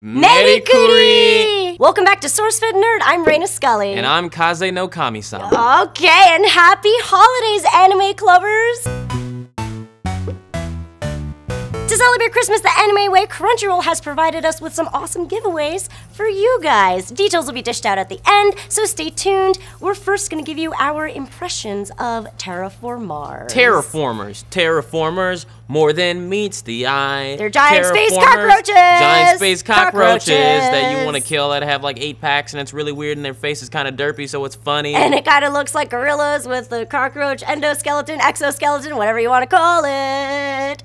Merikuri! Welcome back to SourceFedNERD. I'm Reina Scully. And I'm Kaze no Kami-sama. Okay, and happy holidays, anime clubbers! To celebrate Christmas the anime way, Crunchyroll has provided us with some awesome giveaways for you guys. Details will be dished out at the end, so stay tuned. We're first going to give you our impressions of Terra Formars. Terra Formars. Terra Formars, more than meets the eye. They're giant Terra space Formars, cockroaches! Giant space cockroaches that you want to kill that have like 8 packs, and it's really weird, and their face is kind of derpy, so it's funny. And it kind of looks like gorillas with the cockroach, endoskeleton, exoskeleton, whatever you want to call it.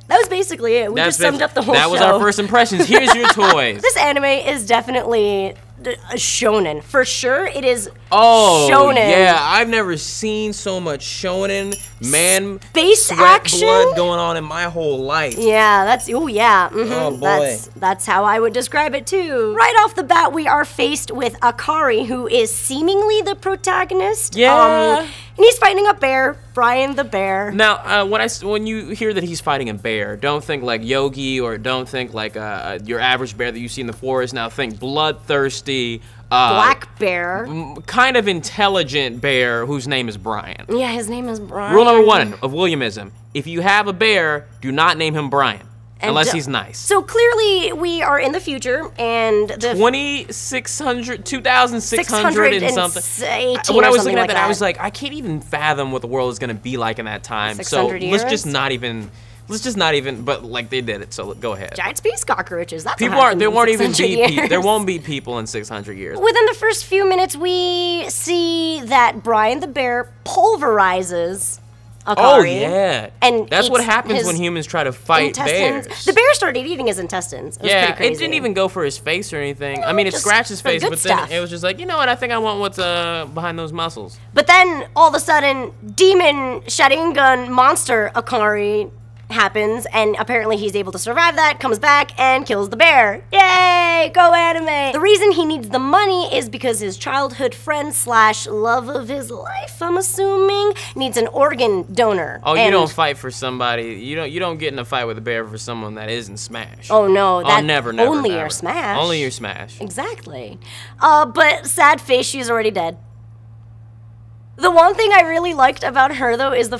That was basically it. We just summed up the whole show. That was our first impressions. Here's your toys. This anime is definitely a shonen. For sure, it is shonen. Yeah, I've never seen so much shonen, man, space sweat, action blood going on in my whole life. Yeah, that's, oh yeah. Oh boy. That's how I would describe it too. Right off the bat, we are faced with Akari, who is seemingly the protagonist. Yeah. And he's fighting a bear, Brian the bear. Now, when you hear that he's fighting a bear, don't think like Yogi or don't think like your average bear that you see in the forest. Now think bloodthirsty, black bear, kind of intelligent bear whose name is Brian. Yeah, his name is Brian. Rule number 1 of Williamism: if you have a bear, do not name him Brian. Unless he's nice. So clearly we are in the future, and the 2600 and something. 18 when I or was something looking at like that, I was like, I can't even fathom what the world is going to be like in that time. So let's just not even. But like they did it. So go ahead. Giant space cockroaches. That's people what there won't even be years. There won't be people in 600 years. Within the first few minutes, we see that Brian the bear pulverizes Akari. Oh yeah, and that's what happens when humans try to fight bears. The bear started eating his intestines. It was pretty crazy. It didn't even go for his face or anything. I mean, it scratched his face, but then it was just like, you know what? I think I want what's behind those muscles. But then all of a sudden, demon Sharingan monster Akari happens, and apparently he's able to survive that, comes back, and kills the bear. Yay! Go anime! The reason he needs the money is because his childhood friend / love of his life, I'm assuming, needs an organ donor. Oh, you don't fight for somebody. You don't get in a fight with a bear for someone that isn't Smash. Oh no, that's never. Only your Smash. Only your Smash. Exactly. But sad face, she's already dead. The one thing I really liked about her, though, is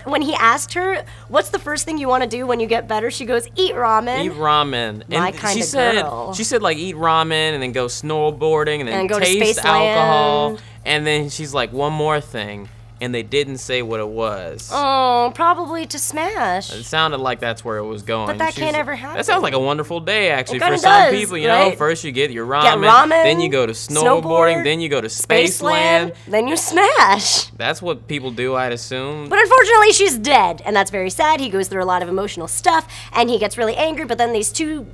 when he asked her, what's the first thing you want to do when you get better? She goes, eat ramen. Eat ramen. My kind of girl. She said, like, eat ramen and then go snowboarding and then go taste to alcohol. And then she's like, one more thing. And they didn't say what it was. Oh, probably to Smash. It sounded like that's where it was going. But that can't ever happen. That sounds like a wonderful day, actually, for some does, people. You know, first you get your ramen, then you go to snowboard, then you go to Spaceland, then you Smash. That's what people do, I'd assume. But unfortunately, she's dead, and that's very sad. He goes through a lot of emotional stuff, and he gets really angry, but then these two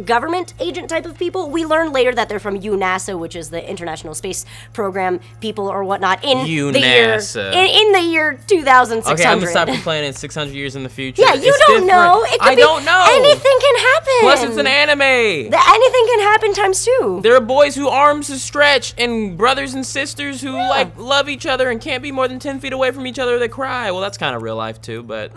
government agent type of people, we learn later that they're from UNASA, which is the International Space Program people or whatnot, in the year 2600. Okay, I'm gonna stop complaining. It's 600 years in the future. Yeah, you don't know. It could don't know. Anything can happen. Plus, it's an anime. Anything can happen times 2. There are boys whose arms is stretch, and brothers and sisters who like love each other and can't be more than 10 feet away from each other. They cry. Well, that's kind of real life too, but.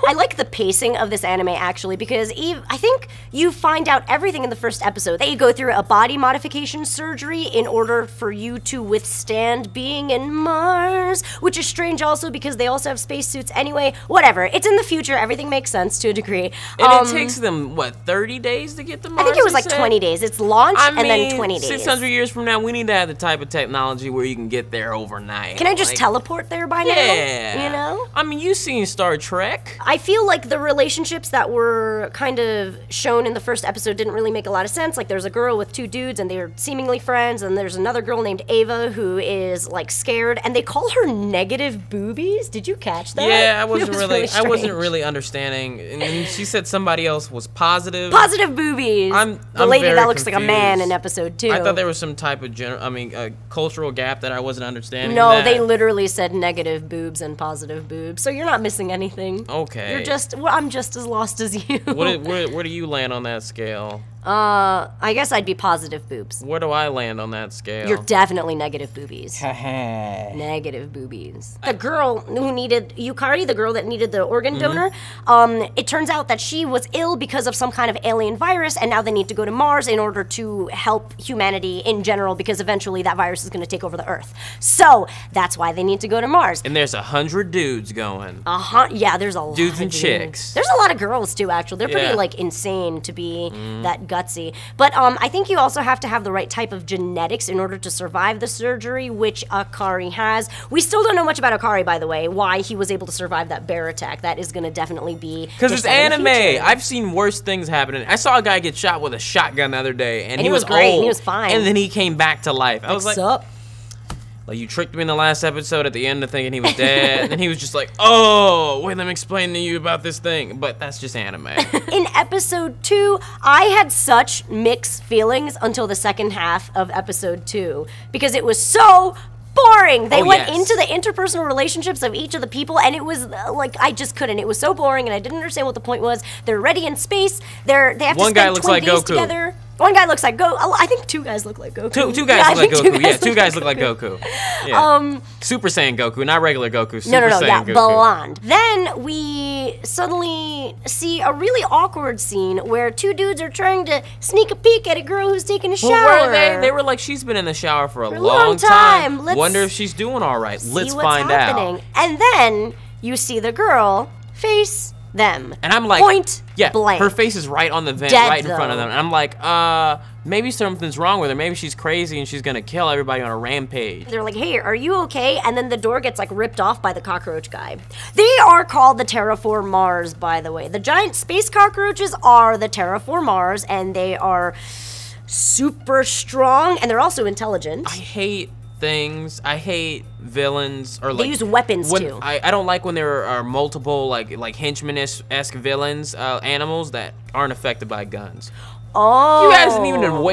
I like the pacing of this anime actually because I think you find out everything in the first episode. That you go through a body modification surgery in order for you to withstand being in Mars, which is strange also because they also have spacesuits anyway. Whatever, it's in the future, everything makes sense to a degree. And it takes them, what, 30 days to get to Mars? I think it was like 20 days. It's launch and then 20 days. 600 years from now, we need to have the type of technology where you can get there overnight. Can I just teleport there by now? Yeah. You know? I mean, you've seen Star Trek. I feel like the relationships that were kind of shown in the first episode didn't really make a lot of sense. Like there's a girl with 2 dudes and they're seemingly friends, and there's another girl named Ava who is like scared, and they call her negative boobies. Did you catch that? Yeah, I wasn't really understanding. And then she said somebody else was positive. Positive boobies. The lady that looks like a man in episode 2. I thought there was some type of cultural gap that I wasn't understanding. No, they literally said negative boobs and positive boobs. So you're not missing anything. Okay. I'm just as lost as you. Where do you land on that scale? I guess I'd be positive boobs. Where do I land on that scale? You're definitely negative boobies. Negative boobies. The girl who needed Yukari, the girl that needed the organ donor, it turns out that she was ill because of some kind of alien virus, and now they need to go to Mars in order to help humanity in general, because eventually that virus is going to take over the Earth. So that's why they need to go to Mars. And there's 100 dudes going. Yeah, there's a lot Dudes of and chicks. There's a lot of girls too, actually. They're pretty like insane to be that gutsy. But I think you also have to have the right type of genetics in order to survive the surgery, which Akari has. We still don't know much about Akari, by the way, why he was able to survive that bear attack. That is going to definitely be because it's anime. I've seen worse things happening. I saw a guy get shot with a shotgun the other day, and he was great. Old, he was fine. And then he came back to life. I was like, sup? Like, you tricked me in the last episode at the end of thinking he was dead, and he was just like, oh, wait, let me explain to you about this thing. But that's just anime. In episode 2, I had such mixed feelings until the second half of episode 2, because it was so boring. They went into the interpersonal relationships of each of the people, and it was like, I just couldn't. It was so boring, and I didn't understand what the point was. They're already in space. They have to spend 20 days together. One guy looks like Goku. I think 2 guys look like Goku. Two guys look like Goku. Yeah, 2 guys look like Goku. Yeah. Super Saiyan Goku, not regular Goku. Super Saiyan Goku. Blonde. Then we suddenly see a really awkward scene where 2 dudes are trying to sneak a peek at a girl who's taking a shower. Well, where are they? They were like, she's been in the shower for a long time. Wonder if she's doing all right. Let's find out. And then you see the girl face them. And I'm like, point blank. Her face is right on the vent, right in front of them. And I'm like, maybe something's wrong with her. Maybe she's crazy and she's gonna kill everybody on a rampage. They're like, hey, are you okay? And then the door gets like ripped off by the cockroach guy. They are called the Terra Formars, by the way. The giant space cockroaches are the Terra Formars, and they are super strong, and they're also intelligent. I hate things. I hate villains, or like they use weapons too. I don't like when there are multiple like henchman-esque villains, animals that aren't affected by guns. Oh, you guys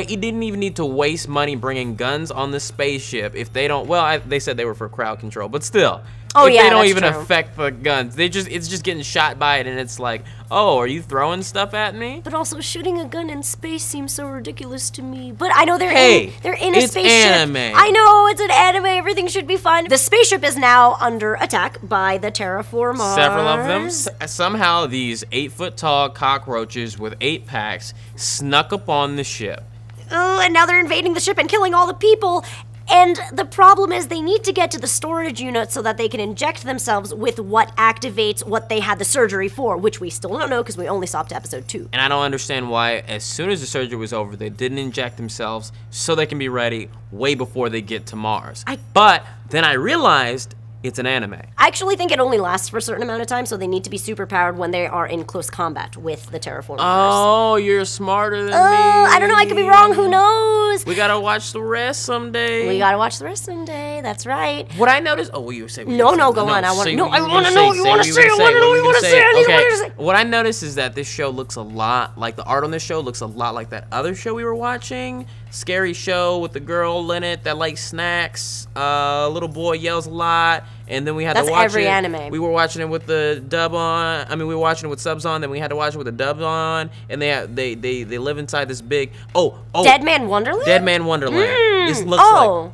didn't even need to waste money bringing guns on the spaceship if they don't. Well, they said they were for crowd control, but still. Oh, if yeah, they don't that's even true. affect the guns. It's just getting shot by it, and it's like, oh, are you throwing stuff at me? But also, shooting a gun in space seems so ridiculous to me. But I know they're in a spaceship. Anime. I know, it's an anime. Everything should be fine. The spaceship is now under attack by the Terra Formars. Several of them. Somehow, these 8-foot-tall cockroaches with 8-packs snuck up on the ship. Oh, and now they're invading the ship and killing all the people. And the problem is they need to get to the storage unit so that they can inject themselves with what activates what they had the surgery for, which we still don't know because we only saw up to episode 2. And I don't understand why, as soon as the surgery was over, they didn't inject themselves so they can be ready way before they get to Mars. But then I realized it's an anime. I actually think it only lasts for a certain amount of time, so they need to be super powered when they are in close combat with the Terra Formars. Oh, you're smarter than me. I don't know, I could be wrong, who knows? We gotta watch the rest someday. We gotta watch the rest someday, that's right. What I noticed, you were saying. No, go on, I want to know, I want to know, you want to say, I want to know what you want to say, I need to want to say. What I noticed is that this show looks a lot, like the art on this show looks a lot like that other show we were watching. Scary show with the girl in it that likes snacks. Little boy yells a lot, and then we had to watch it. That's every anime. We were watching it with the dub on. I mean, we were watching it with subs on. Then we had to watch it with the dub on, and they live inside this big Dead Man Wonderland. Dead Man Wonderland. This looks like.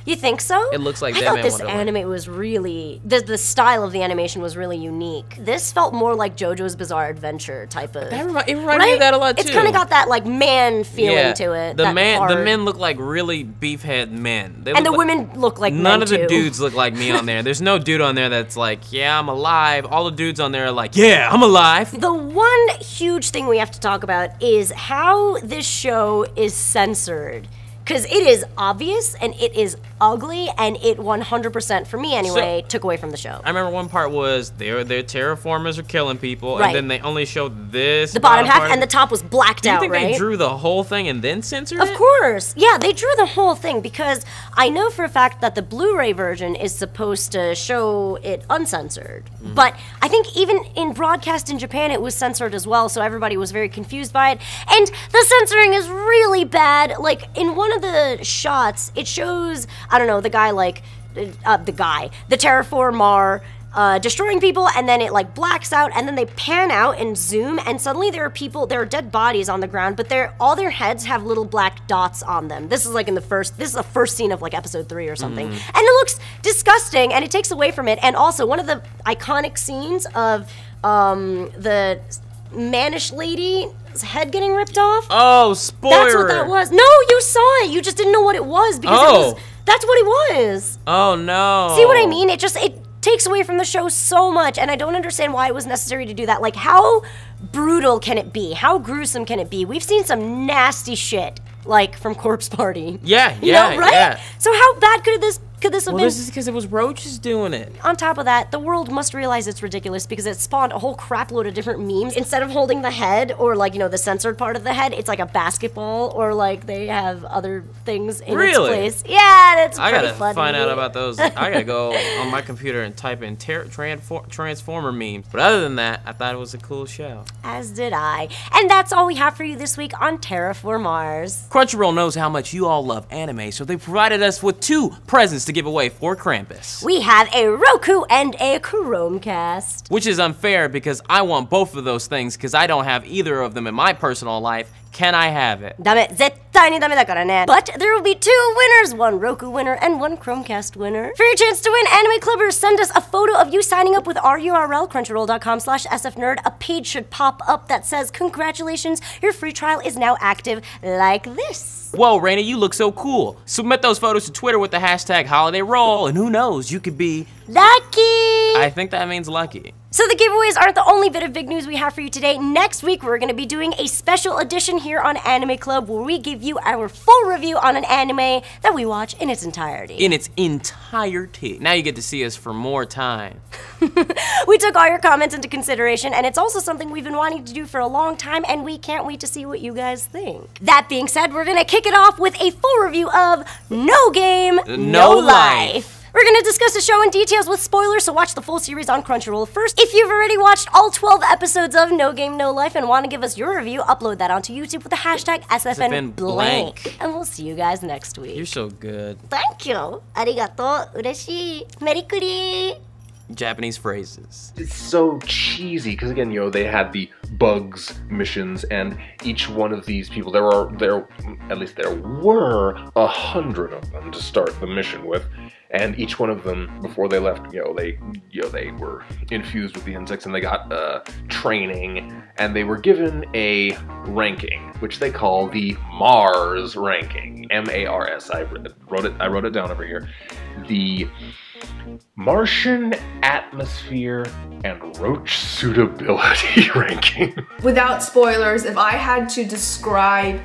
You think so? It looks like I Dead thought Man this Wonderland. anime was really the style of the animation was really unique. This felt more like JoJo's Bizarre Adventure type of. It reminded me of that a lot too. It's kind of got that like man feeling to it. The men look like really beefhead men. And the women look like none men of the too. dudes look like me on there. There's no dude on there that's like, yeah, I'm alive. All the dudes on there are like, yeah, I'm alive. The one huge thing we have to talk about is how this show is censored. Because it is obvious, and it is ugly, and it 100%, for me anyway, took away from the show. I remember one part was their terraformers are killing people, and then they only showed this. The bottom half, and the top was blacked out, Do you think they drew the whole thing and then censored it? Of course. Yeah, they drew the whole thing, because I know for a fact that the Blu-ray version is supposed to show it uncensored. Mm-hmm. But I think even in broadcast in Japan, it was censored as well, so everybody was very confused by it. And the censoring is really bad. Like, in one of the shots, it shows, I don't know, the guy like, the Terra Formar destroying people, and then it like blacks out, and then they pan out and zoom, and suddenly there are dead bodies on the ground, but all their heads have little black dots on them. This is like this is the first scene of like episode 3 or something. And it looks disgusting, and it takes away from it. And also one of the iconic scenes of the Manish lady's head getting ripped off. Oh, spoiler. That's what that was. No, you saw it. You just didn't know what it was because that's what it was. Oh no. See what I mean? It takes away from the show so much, and I don't understand why it was necessary to do that. Like, how brutal can it be? How gruesome can it be? We've seen some nasty shit, like from Corpse Party. Yeah, you know, right? Yeah. So how bad could this have been? Well, this is because it was roaches doing it. On top of that, the world must realize it's ridiculous because it spawned a whole crap load of different memes. Instead of holding the head or like, you know, the censored part of the head, it's like a basketball, or like they have other things in its place. Yeah, that's pretty funny. I gotta find out about those. I gotta go on my computer and type in Transformer memes. But other than that, I thought it was a cool show. As did I. And that's all we have for you this week on Terra Formars. Crunchyroll knows how much you all love anime, so they provided us with 2 presents to give away for Krampus. We have a Roku and a Chromecast. Which is unfair because I want both of those things because I don't have either of them in my personal life. Can I have it? ダメ。絶対にダメだからね. But there will be 2 winners, 1 Roku winner and 1 Chromecast winner. For your chance to win, Anime Clubbers, send us a photo of you signing up with our URL, crunchyroll.com/sfnerd. A page should pop up that says, congratulations, your free trial is now active, like this. Whoa, Reina, you look so cool. Submit those photos to Twitter with the hashtag HolidayRoll, and who knows, you could be lucky. I think that means lucky. So the giveaways aren't the only bit of big news we have for you today. Next week, we're going to be doing a special edition here on Anime Club where we give you our full review on an anime that we watch in its entirety. In its entirety. Now you get to see us for more time. We took all your comments into consideration, and it's also something we've been wanting to do for a long time, and we can't wait to see what you guys think. That being said, we're going to kick it off with a full review of No Game, No Life. We're going to discuss the show in details with spoilers, so watch the full series on Crunchyroll first. If you've already watched all 12 episodes of No Game, No Life and want to give us your review, upload that onto YouTube with the hashtag SFNBlank. And we'll see you guys next week. You're so good. Thank you. Arigato. Ureshii. Merikuri. Japanese phrases. It's so cheesy because again, you know, they had the bugs missions, and each one of these people, there were 100 of them to start the mission with, and each one of them before they left, they were infused with the insects, and they got training, and they were given a ranking, which they call the Mars ranking, M-A-R-S. I wrote it down over here. The Martian Atmosphere and Roach Suitability ranking. Without spoilers, if I had to describe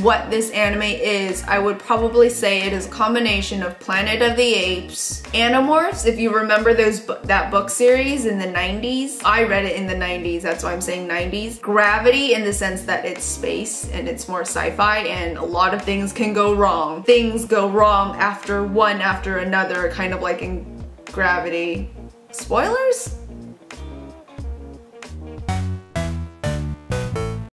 what this anime is, I would probably say it is a combination of Planet of the Apes, Animorphs, if you remember that book series in the 90s. I read it in the 90s, that's why I'm saying 90s. Gravity in the sense that it's space and it's more sci-fi, and a lot of things can go wrong. Things go wrong one after another, kind of like in Gravity. Spoilers?